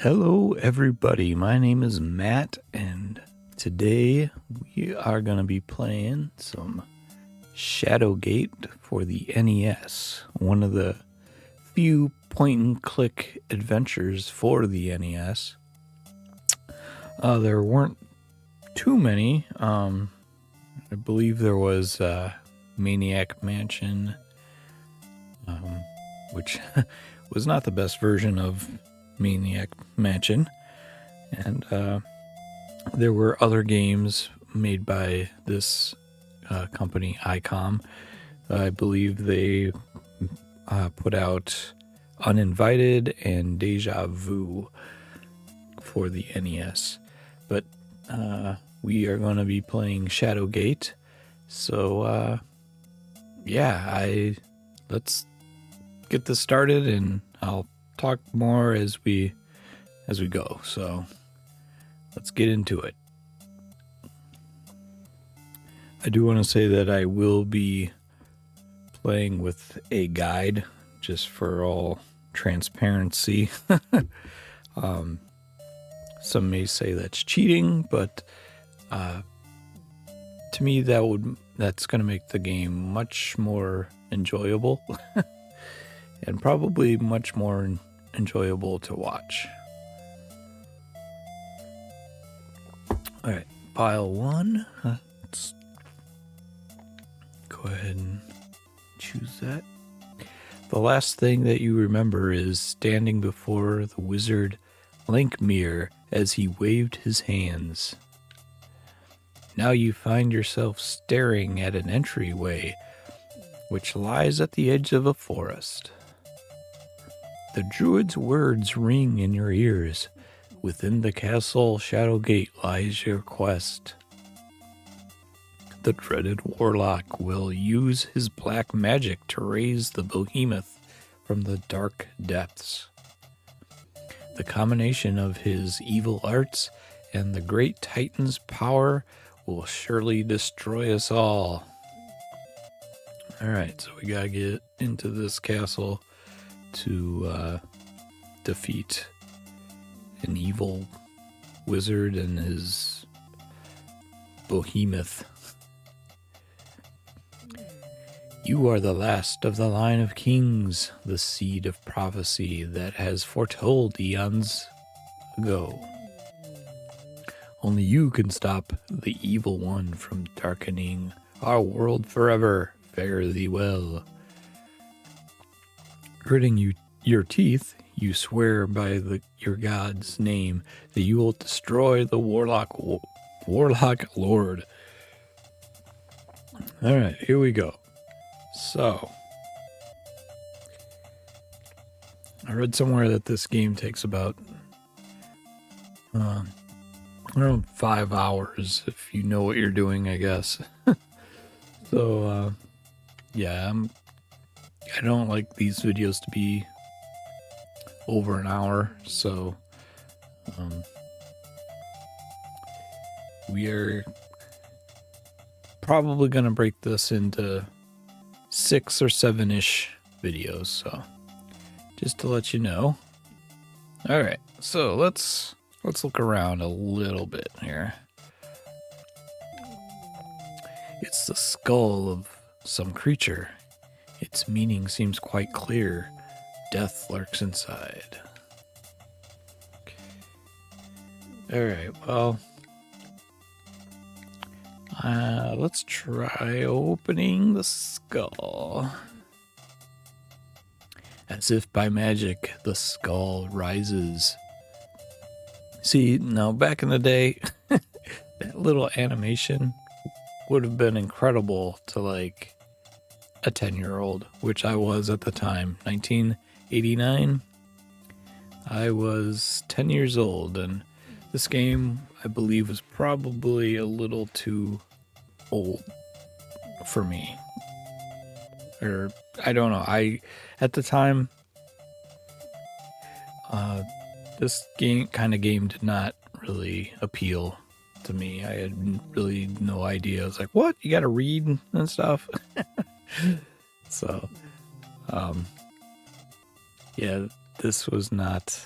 Hello, everybody. My name is Matt, and today we are going to be playing some Shadowgate for the NES, one of the few point-and-click adventures for the NES. There weren't too many. I believe there was Maniac Mansion, which was not the best version of Maniac Mansion, and there were other games made by this company, ICOM. I believe they put out Uninvited and Deja Vu for the NES, but we are going to be playing Shadowgate, so let's get this started, and I'll talk more as we go. So let's get into it. I do want to say that I will be playing with a guide just for all transparency. Some may say that's cheating, but to me that's going to make the game much more enjoyable and probably much more enjoyable to watch. All right, pile one. Let's go ahead and choose that. The last thing that you remember is standing before the wizard Lankmere as he waved his hands. Now you find yourself staring at an entryway which lies at the edge of a forest. The druid's words ring in your ears. Within the Castle Shadowgate lies your quest. The dreaded Warlock will use his black magic to raise the behemoth from the dark depths. The combination of his evil arts and the great Titan's power will surely destroy us all. Alright, so we gotta get into this castle to defeat an evil wizard and his behemoth. You are the last of the line of kings, the seed of prophecy that has foretold eons ago. Only you can stop the evil one from darkening our world forever. Fare thee well. Gritting your teeth, you swear by your god's name that you will destroy the Warlock Lord. All right, here we go. So, I read somewhere that this game takes about 5 hours if you know what you're doing, I guess. So, yeah, I don't like these videos to be over an hour, so we are probably going to break this into 6 or 7-ish videos, so just to let you know. All right, so let's look around a little bit here. It's the skull of some creature. Its meaning seems quite clear. Death lurks inside. Alright, well, let's try opening the skull. As if by magic, the skull rises. See, now back in the day, that little animation would have been incredible to like a 10-year-old, which I was at the time. 1989, I was 10 years old, and this game, I believe, was probably a little too old for me. Or, I don't know, at the time, this kind of game did not really appeal to me. I had really no idea. I was like, what? You gotta read and stuff? So, yeah, this was not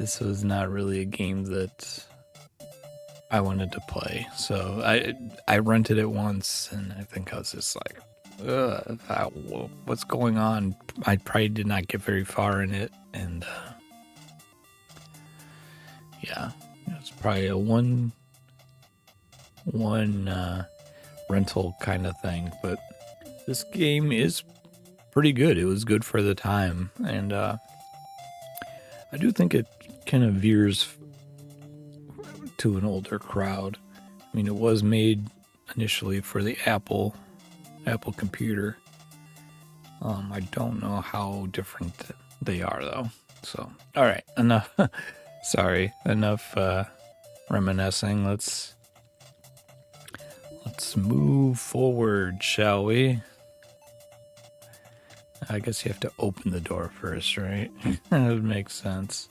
this was not really a game that I wanted to play. So I rented it once, and I think I was just like, what's going on? I probably did not get very far in it, and yeah, it was probably a one rental kind of thing. But this game is pretty good. It was good for the time, and I do think it kind of veers to an older crowd. I mean, it was made initially for the Apple computer. I don't know how different they are though. So, all right, enough. Sorry, enough reminiscing. Let's move forward, shall we? I guess you have to open the door first, right? That would make sense.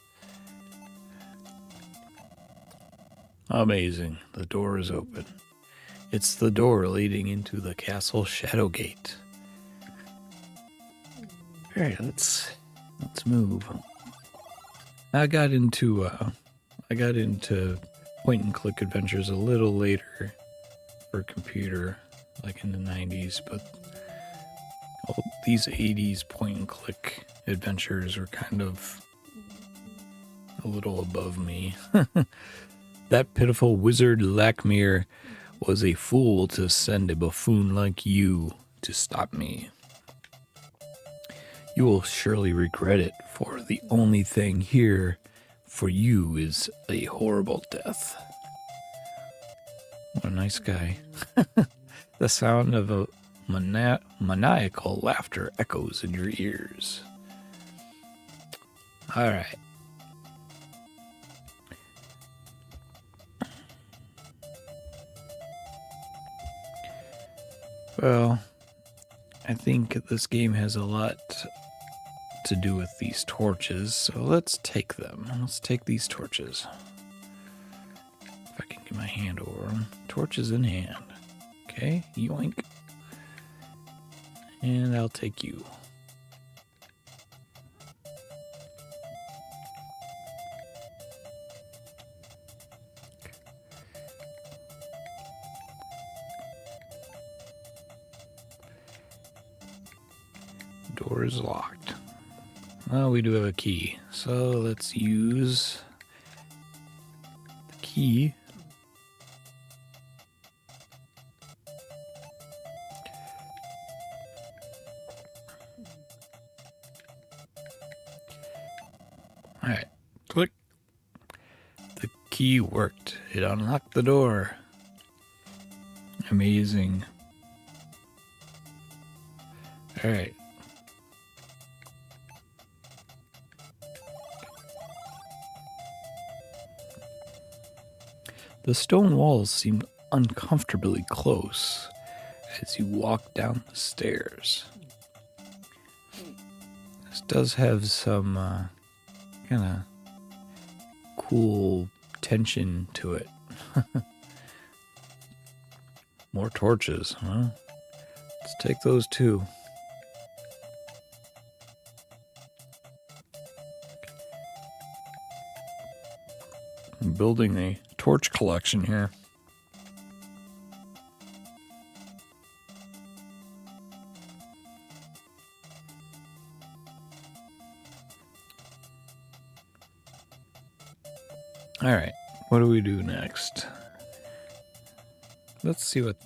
Amazing. The door is open. It's the door leading into the Castle Shadowgate. All right, let's move. I got into point and click adventures a little later for computer, like in the 90s, but these 80s point and click adventures were kind of a little above me. That pitiful wizard Lakmir was a fool to send a buffoon like you to stop me. You will surely regret it, for the only thing here for you is a horrible death. What a nice guy. The sound of a maniacal laughter echoes in your ears. All right. Well, I think this game has a lot to do with these torches, so let's take them. Let's take these torches. If I can get my hand over them. Torches in hand. Okay, yoink. And I'll take you. Door is locked. Well, we do have a key, so let's use the key. All right, click. The key worked. It unlocked the door. Amazing. All right. The stone walls seemed uncomfortably close as you walked down the stairs. This does have some kind of cool tension to it. More torches, huh? Let's take those too. I'm building a torch collection here. All right, what do we do next? Let's see what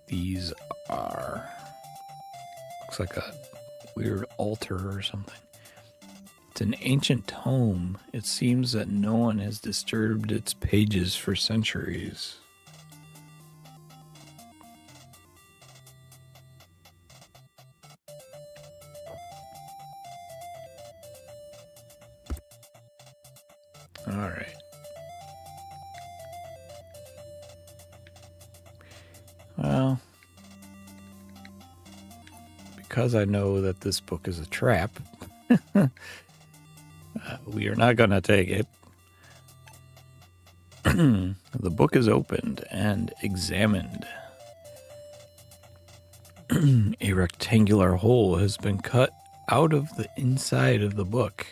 these are. Looks like a weird altar or something. It's an ancient tome. It seems that no one has disturbed its pages for centuries. All right. Well, because I know that this book is a trap, we are not going to take it. The book is opened and examined. A rectangular hole has been cut out of the inside of the book.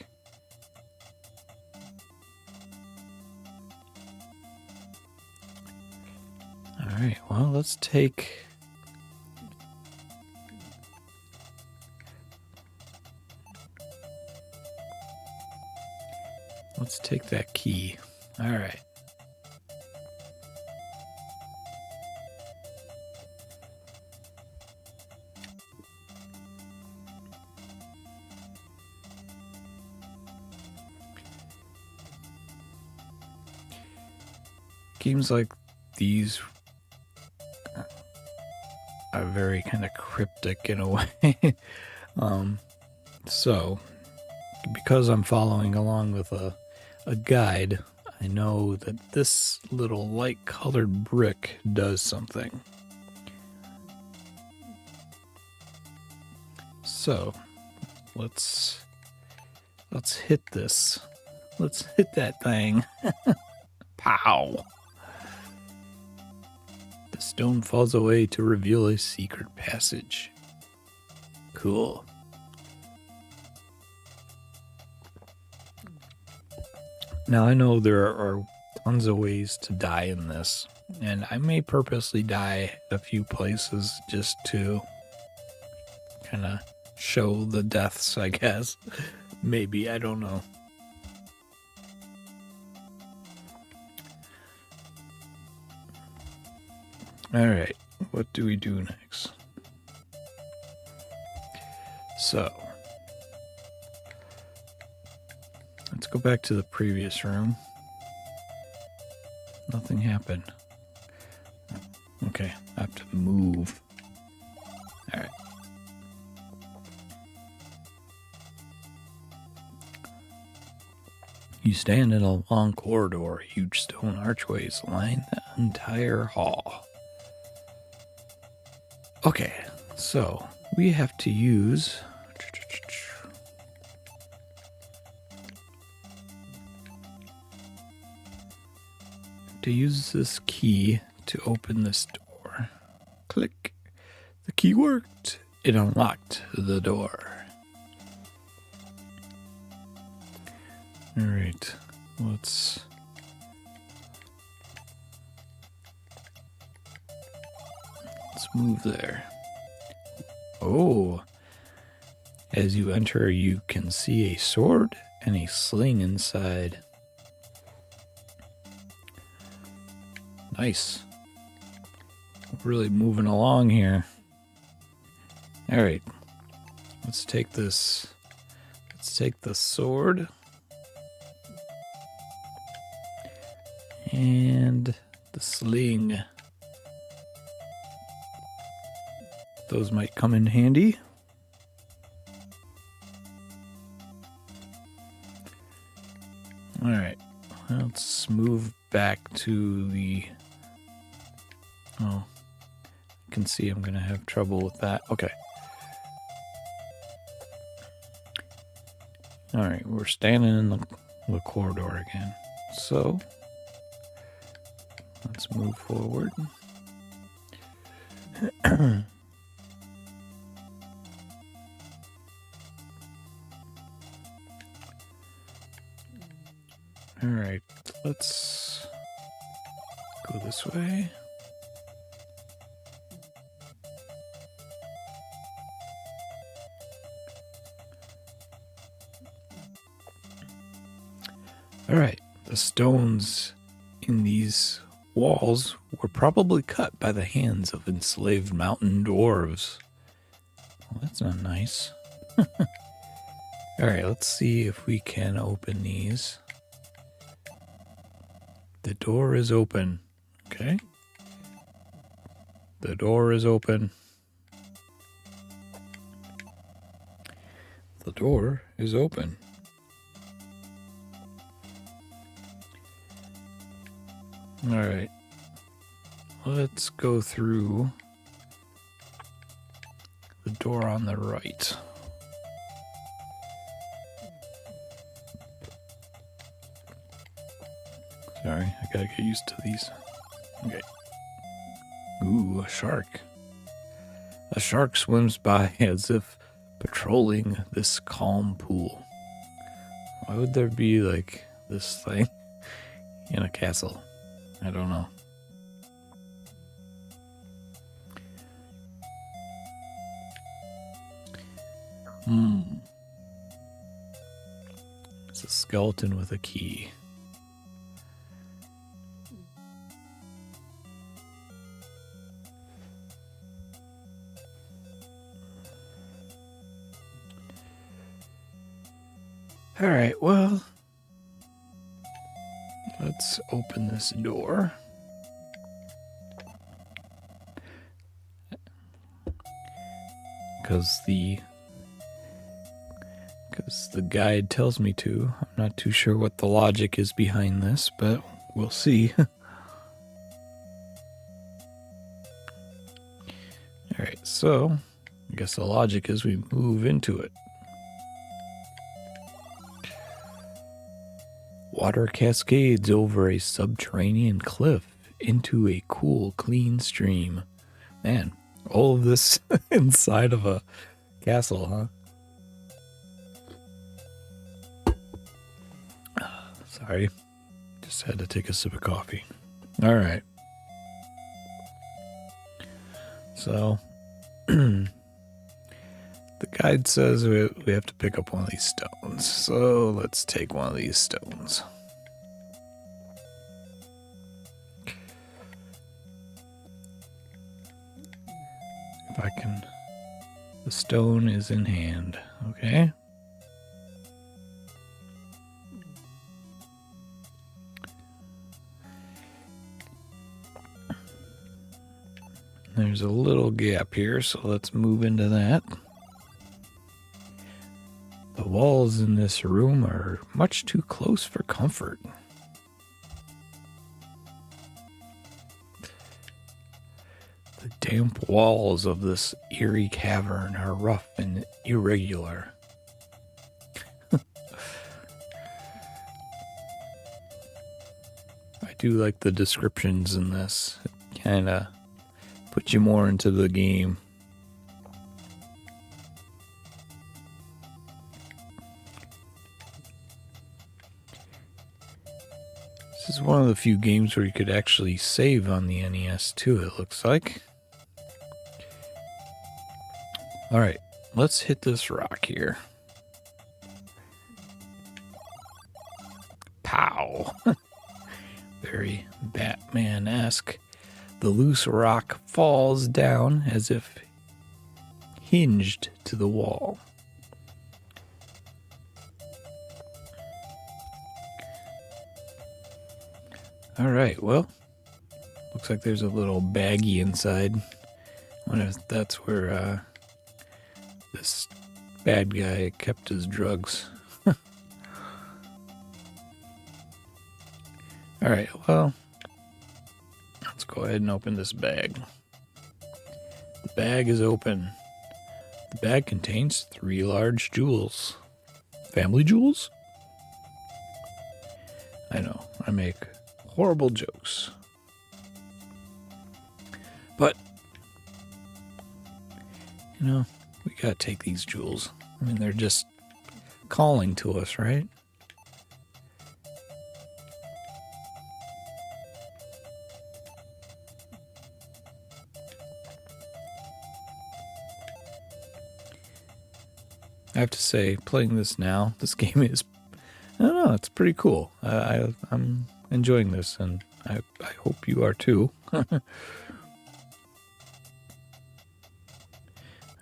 Alright, well, let's take... Let's take that key. Alright. Games like these are very kind of cryptic in a way. So, because I'm following along with a guide, I know that this little light-colored brick does something. So, let's hit this. Let's hit that thing. Pow! The stone falls away to reveal a secret passage. Cool. Now I know there are tons of ways to die in this, and I may purposely die a few places just to kind of show the deaths, I guess. Maybe, I don't know. Alright, what do we do next? So, let's go back to the previous room. Nothing happened. Okay, I have to move. Alright. You stand in a long corridor. Huge stone archways line the entire hall. Okay, so we have to use... this key to open this door. Click. The key worked. It unlocked the door. Alright, let's move there. Oh, as you enter, you can see a sword and a sling inside. Nice. Really moving along here. Alright, let's take this. Let's take the sword. And the sling. Those might come in handy. Alright, let's move back to the... Oh, I can see I'm going to have trouble with that. Okay. Alright, we're standing in the corridor again. So, let's move forward. Alright, let's go this way. Alright, the stones in these walls were probably cut by the hands of enslaved mountain dwarves. Well, that's not nice. Alright, let's see if we can open these. The door is open. Okay. The door is open. The door is open. Alright. Let's go through the door on the right. Sorry, I gotta get used to these. Okay. Ooh, a shark. A shark swims by as if patrolling this calm pool. Why would there be, like, this thing in a castle? I don't know. It's a skeleton with a key. All right, well, let's open this door. Because the guide tells me to. I'm not too sure what the logic is behind this, but we'll see. All right, so I guess the logic is we move into it. Water cascades over a subterranean cliff into a cool, clean stream. Man, all of this inside of a castle, huh? Sorry, just had to take a sip of coffee. All right. So, the guide says we have to pick up one of these stones. So let's take one of these stones. If I can, the stone is in hand, okay? There's a little gap here, so let's move into that. The walls in this room are much too close for comfort. The damp walls of this eerie cavern are rough and irregular. I do like the descriptions in this. It kind of puts you more into the game. This is one of the few games where you could actually save on the NES too, it looks like. Alright, let's hit this rock here. Pow! Very Batman-esque. The loose rock falls down as if hinged to the wall. All right, well, looks like there's a little baggie inside. I wonder if that's where this bad guy kept his drugs. All right, well, let's go ahead and open this bag. The bag is open. The bag contains 3 large jewels. Family jewels? I know, I make horrible jokes. But, you know, we gotta take these jewels. I mean, they're just calling to us, right? I have to say, playing this now, this game is, I don't know, it's pretty cool. I'm enjoying this, and I hope you are too. All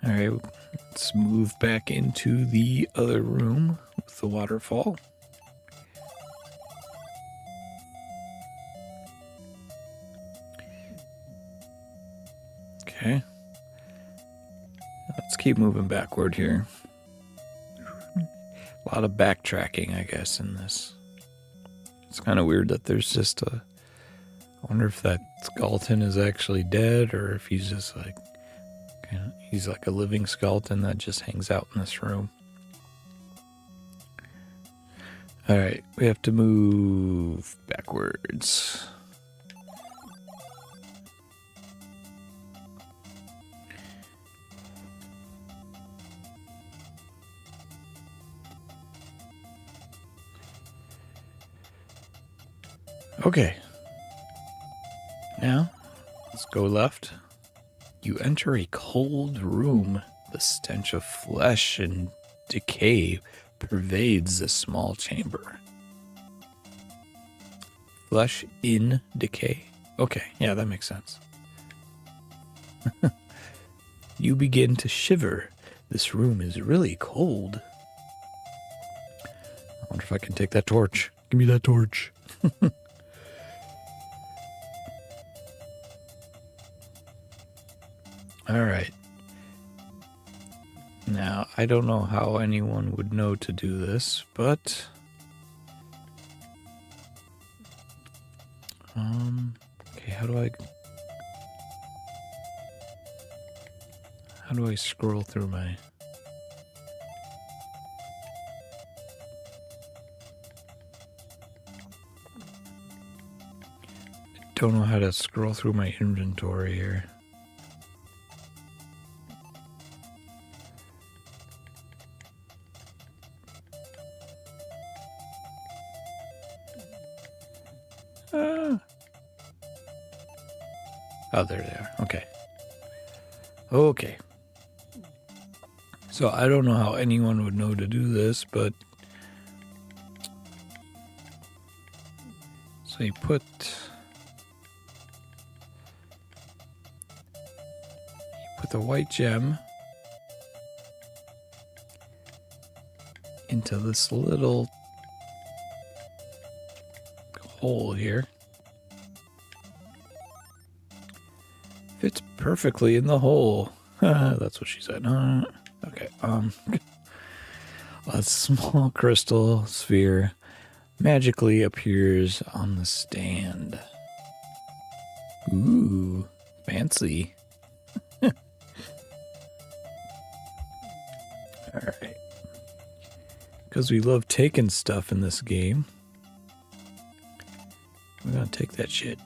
right, let's move back into the other room with the waterfall. Okay. Let's keep moving backward here. A lot of backtracking, I guess, in this. It's kind of weird that there's just a... I wonder if that skeleton is actually dead, or if he's just like... he's like a living skeleton that just hangs out in this room. Alright, we have to move backwards. Okay. Now, let's go left. You enter a cold room. The stench of flesh and decay pervades this small chamber. Flesh in decay. Okay, yeah, that makes sense. You begin to shiver. This room is really cold. I wonder if I can take that torch. Give me that torch. All right. Now, I don't know how anyone would know to do this, but okay, how do I scroll through my don't know how to scroll through my inventory here. Oh, there they are. Okay. Okay. So I don't know how anyone would know to do this, but so you put the white gem into this little hole here. Fits perfectly in the hole. That's what she said. Okay. A small crystal sphere magically appears on the stand. Ooh, fancy. Alright. Because we love taking stuff in this game, we're gonna take that shit.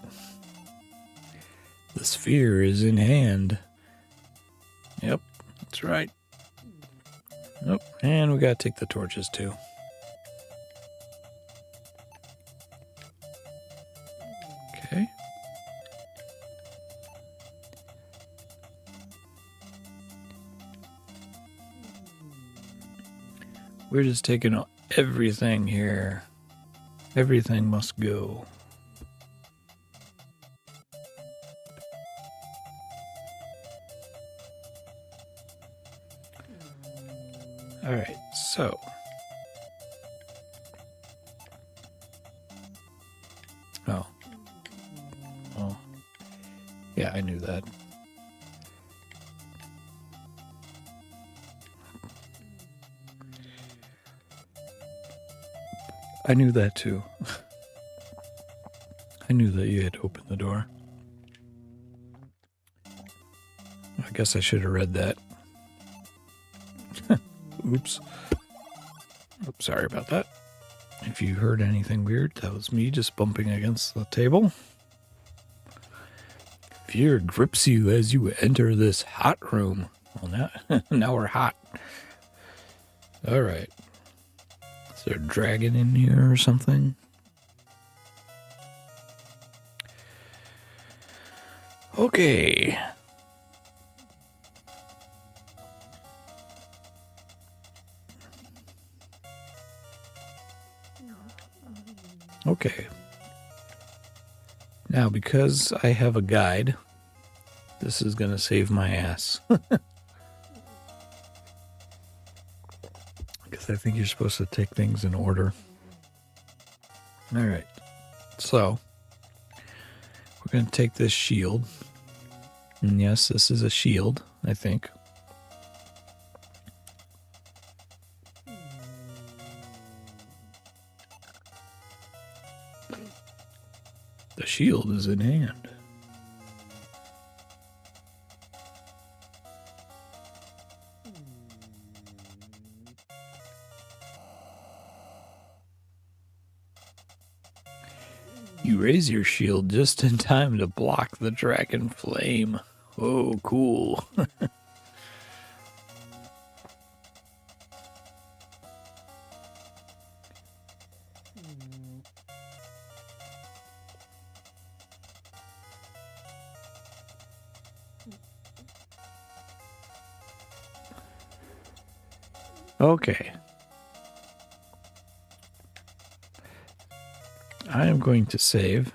The sphere is in hand. Yep, that's right. Nope, and we gotta take the torches too. Okay. We're just taking everything here. Everything must go. All right, so oh, yeah, I knew that. I knew that too. I knew that you had opened the door. I guess I should have read that. Oops. Oops, sorry about that. If you heard anything weird, that was me just bumping against the table. Fear grips you as you enter this hot room. Well, now we're hot. All right. Is there a dragon in here or something? Okay. Okay. Now, because I have a guide, this is going to save my ass. Because I think you're supposed to take things in order. All right. So, we're going to take this shield. And yes, this is a shield, I think. The shield is in hand. You raise your shield just in time to block the dragon flame. Oh, cool. Okay. I am going to save.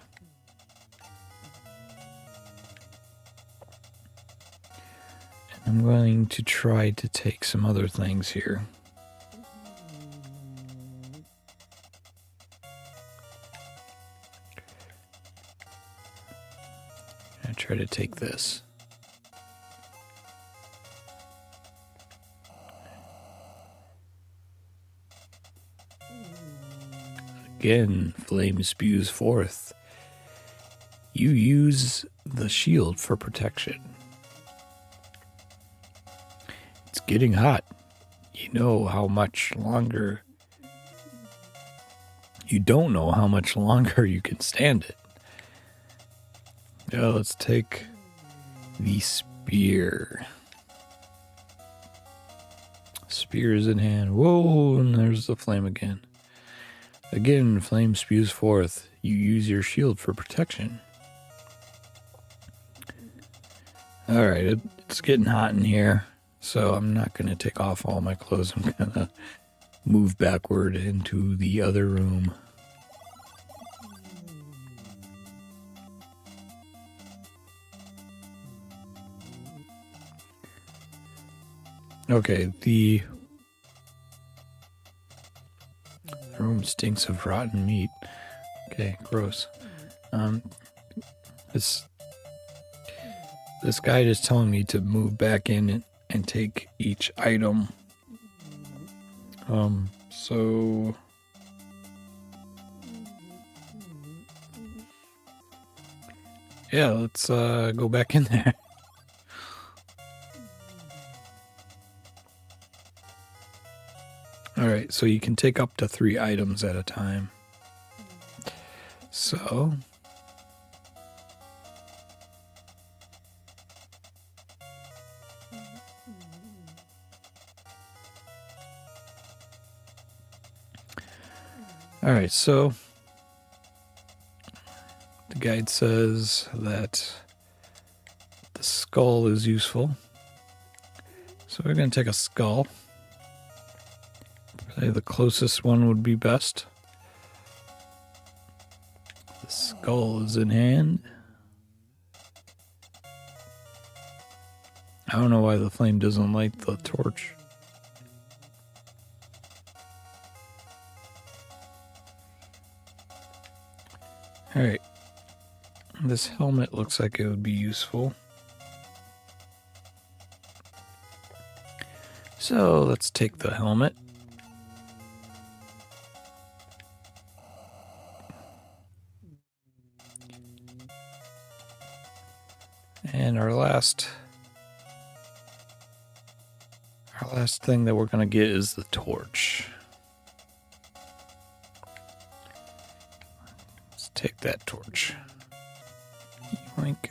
I'm going to try to take some other things here. I try to take this. Again, flame spews forth. You use the shield for protection. It's getting hot. You know how much longer. You don't know how much longer you can stand it. Now let's take the spear. Spear is in hand. Whoa, and there's the flame again. Again, flame spews forth. You use your shield for protection. Alright, it's getting hot in here, so I'm not going to take off all my clothes. I'm going to move backward into the other room. Okay, the room stinks of rotten meat. Okay, gross. This guide is telling me to move back in and take each item. So yeah, let's go back in there. Alright, so you can take up to 3 items at a time. So alright, so the guide says that the skull is useful. So we're going to take a skull. Probably the closest one would be best. The skull is in hand. I don't know why the flame doesn't light the torch. Alright. This helmet looks like it would be useful. So let's take the helmet. And our last thing that we're going to get is the torch. Let's take that torch. Yoink.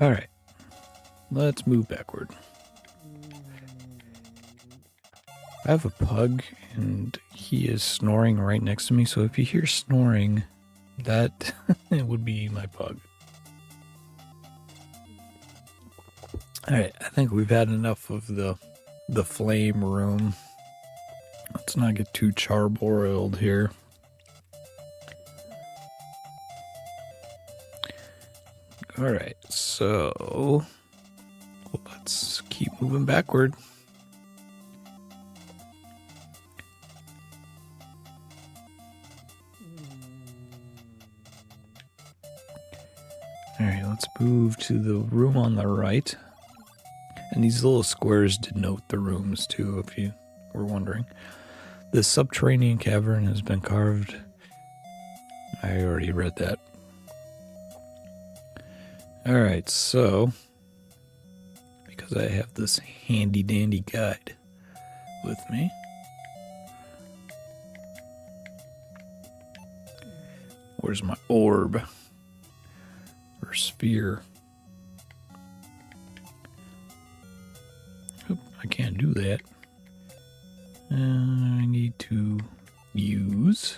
All right. Let's move backward. I have a pug, and he is snoring right next to me, so if you hear snoring, that it would be my pug. Alright, I think we've had enough of the flame room. Let's not get too charbroiled here. Alright, so let's keep moving backward. Alright, let's move to the room on the right. And these little squares denote the rooms too, if you were wondering. This subterranean cavern has been carved. I already read that. Alright, so because I have this handy dandy guide with me, where's my orb or sphere? Oop, I can't do that. I need to use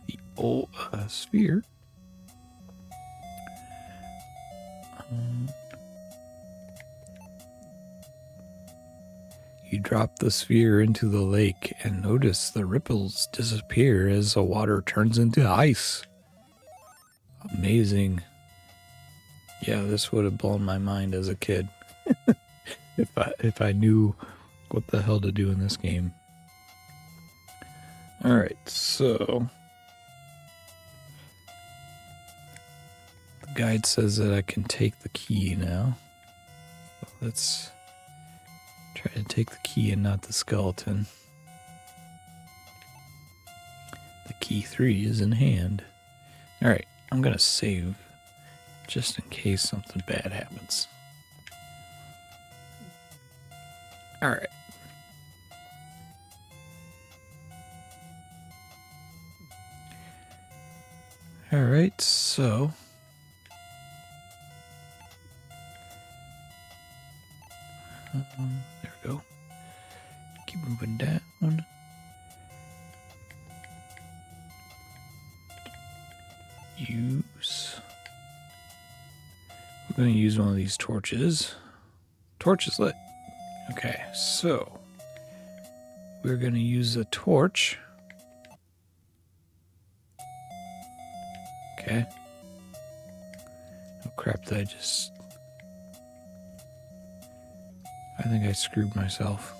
the old sphere. You drop the sphere into the lake and notice the ripples disappear as the water turns into ice. Amazing. Yeah, this would have blown my mind as a kid if I knew what the hell to do in this game. All right, so the guide says that I can take the key now. So let's try to take the key and not the skeleton. The key 3 is in hand. All right, I'm gonna save just in case something bad happens. All right. All right, so there we go. Keep moving down. Use. We're going to use one of these torches. Torch is lit. Okay, so we're going to use a torch. Okay. Oh crap, I think I screwed myself.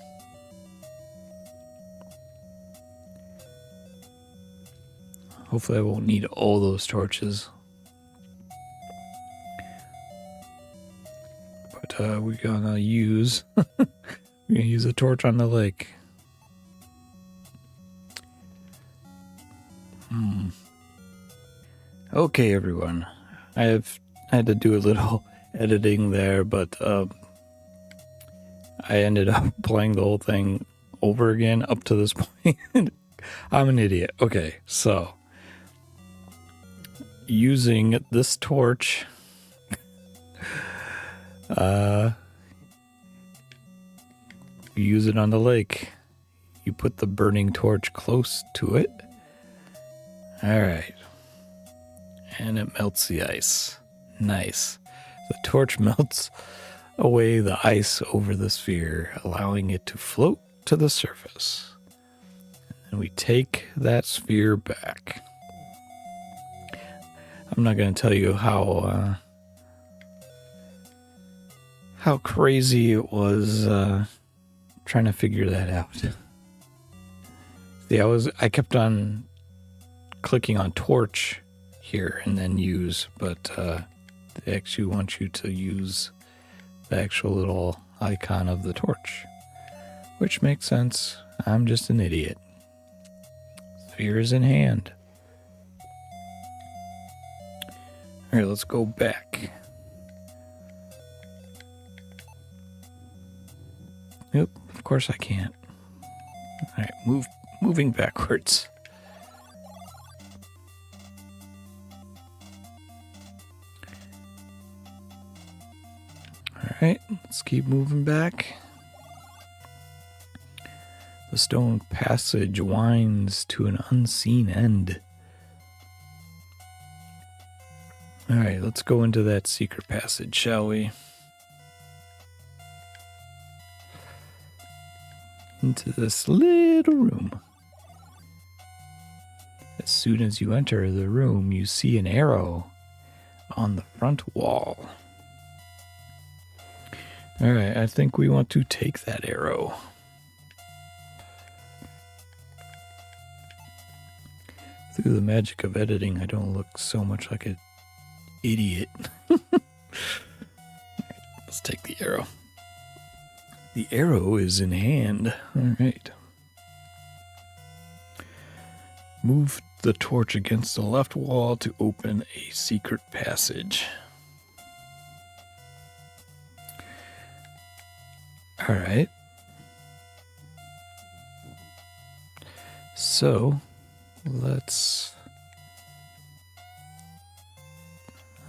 Hopefully I won't need all those torches. But we're gonna use a torch on the lake. Okay, everyone. I had to do a little editing there, but I ended up playing the whole thing over again up to this point. I'm an idiot. Okay, so using this torch, you use it on the lake. You put the burning torch close to it. All right. And it melts the ice. Nice. The torch melts away the ice over the sphere, allowing it to float to the surface. And we take that sphere back. I'm not going to tell you how crazy it was trying to figure that out. See, I kept on clicking on torch here and then use, but they actually want you to use the actual little icon of the torch, which makes sense. I'm just an idiot. Sphere is in hand. All right, let's go back. Yep, of course I can't. All right, moving backwards. All right, let's keep moving back. The stone passage winds to an unseen end. All right, let's go into that secret passage, shall we? Into this little room. As soon as you enter the room, you see an arrow on the front wall. All right, I think we want to take that arrow. Through the magic of editing, I don't look so much like an idiot. Let's take the arrow. The arrow is in hand. All right. Move the torch against the left wall to open a secret passage. All right. So, let's...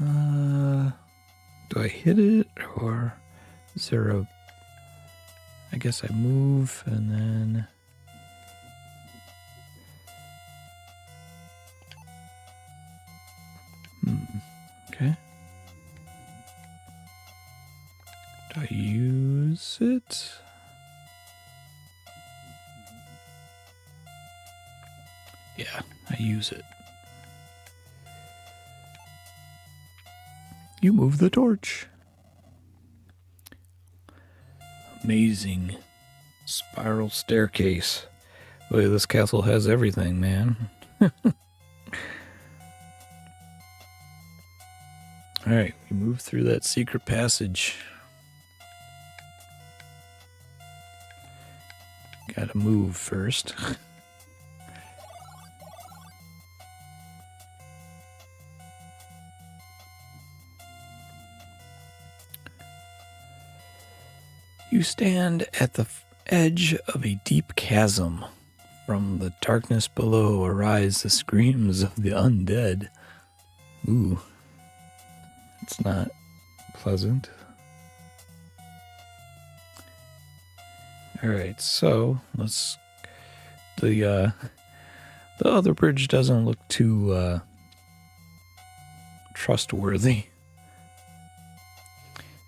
do I hit it, or is there a... I guess I move and then use it. Yeah, I use it. You move the torch. Amazing spiral staircase. Look, this castle has everything, man. Alright, we move through that secret passage. Gotta move first. You stand at the edge of a deep chasm. From the darkness below arise the screams of the undead. Ooh. It's not pleasant. Alright, so let's... The other bridge doesn't look too trustworthy.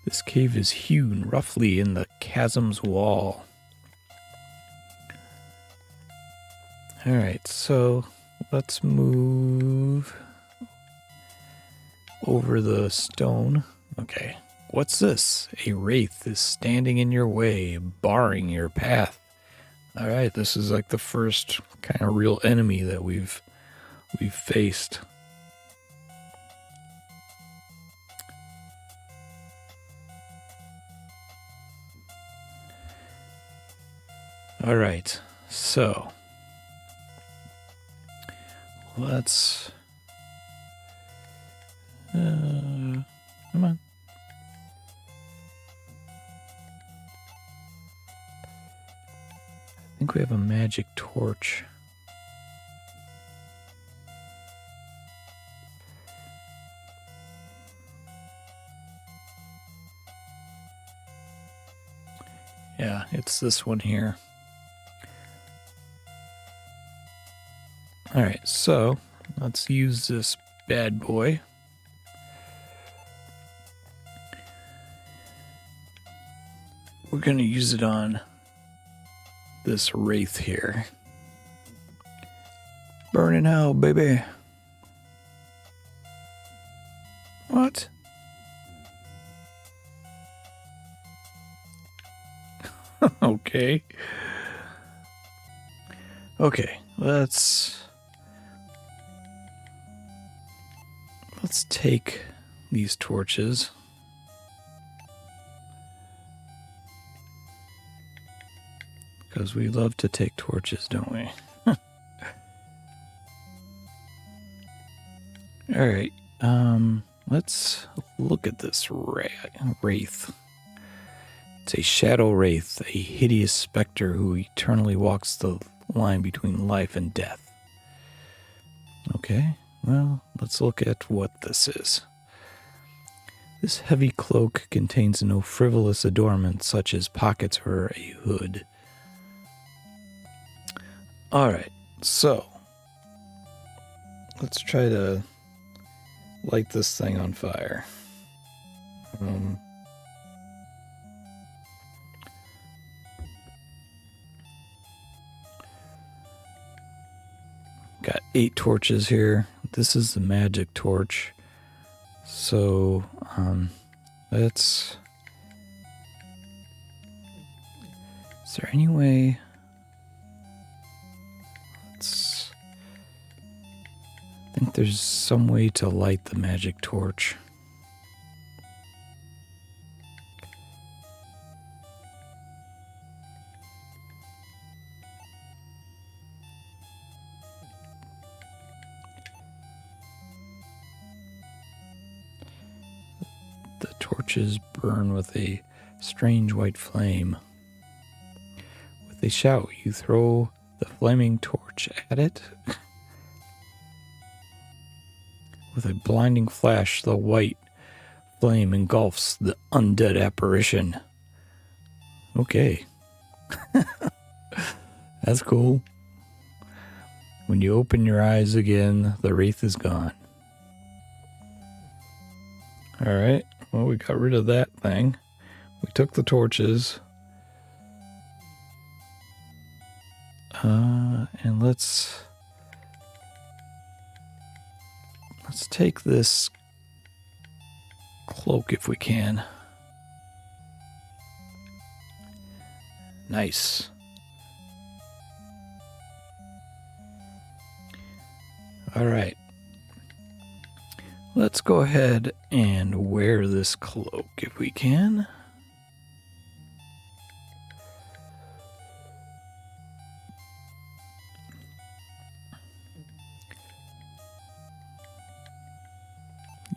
This cave is hewn roughly in the chasm's wall. Alright, so let's move over the stone. Okay, what's this? A wraith is standing in your way, barring your path. Alright, this is like the first kind of real enemy that we've faced. Alright, so let's come on. I think we have a magic torch. Yeah, it's this one here. Alright, so let's use this bad boy. We're going to use it on this wraith here. Burn in hell, baby. What? Okay. Okay, let's take these torches. Because we love to take torches, don't we? Alright, let's look at this wraith. It's a shadow wraith, a hideous specter who eternally walks the line between life and death. Okay, well, let's look at what this is. This heavy cloak contains no frivolous adornment such as pockets or a hood. Alright, so let's try to light this thing on fire. Got 8 torches here. This is the magic torch. So, let's... Is there any way... I think there's some way to light the magic torch. The torches burn with a strange white flame. With a shout, you throw the flaming torch at it. With a blinding flash, the white flame engulfs the undead apparition. Okay. That's cool. When you open your eyes again, the wraith is gone. Alright, well, we got rid of that thing. We took the torches. And let's take this cloak if we can. Nice. All right. Let's go ahead and wear this cloak if we can.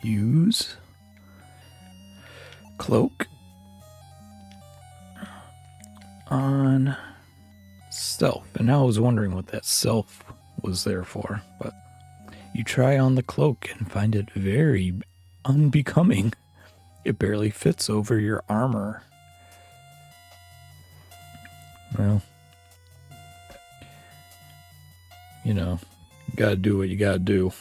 Use cloak on self. And now I was wondering what that self was there for, but you try on the cloak and find it very unbecoming. It barely fits over your armor. Well, you know, you gotta do what you gotta do.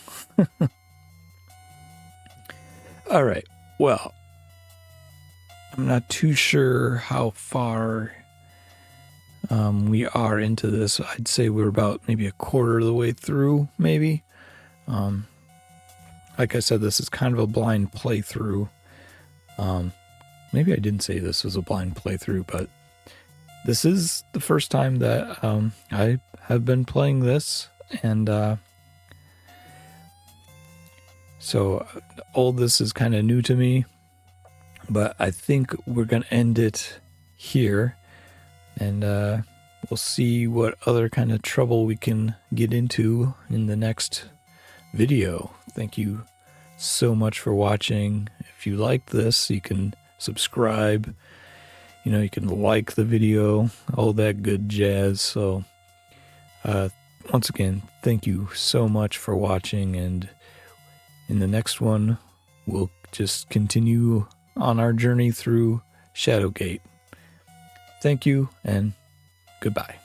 All right, well, I'm not too sure how far we are into this. I'd say we're about maybe a quarter of the way through, maybe. Like I said, this is kind of a blind playthrough. Maybe I didn't say this was a blind playthrough, but this is the first time that I have been playing this, and so all this is kind of new to me, but I think we're going to end it here, and we'll see what other kind of trouble we can get into in the next video. Thank you so much for watching. If you liked this, you can subscribe, you can like the video, all that good jazz. So once again, thank you so much for watching, and in the next one, we'll just continue on our journey through Shadowgate. Thank you, and goodbye.